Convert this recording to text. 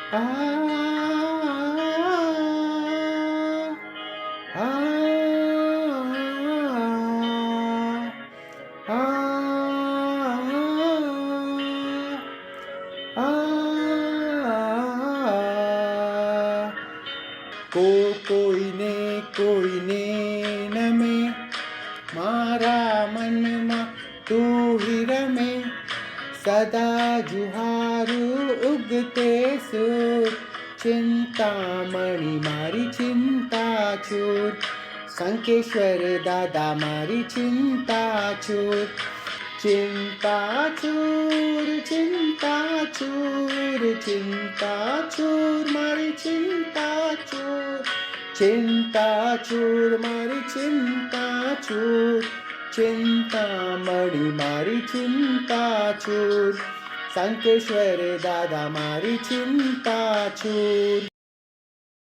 આ કોઈને નમે મારા મનમાં તું હિ રમે સદા જુહારું ઉગતે સૂર ચિંતામણી મારી ચિંતા છૂર શંકેશ્વર દાદા મારી ચિંતા છૂર ચિંતા છૂર ચિંતા છૂર ચિંતા છૂર મારી ચિંતા છૂર ચિંતા છૂર મારી ચિંતા છૂર ચિંતામણી મારી ચિંતા છૂર શંકેશ્વર દાદા મારી ચિંતા છૂર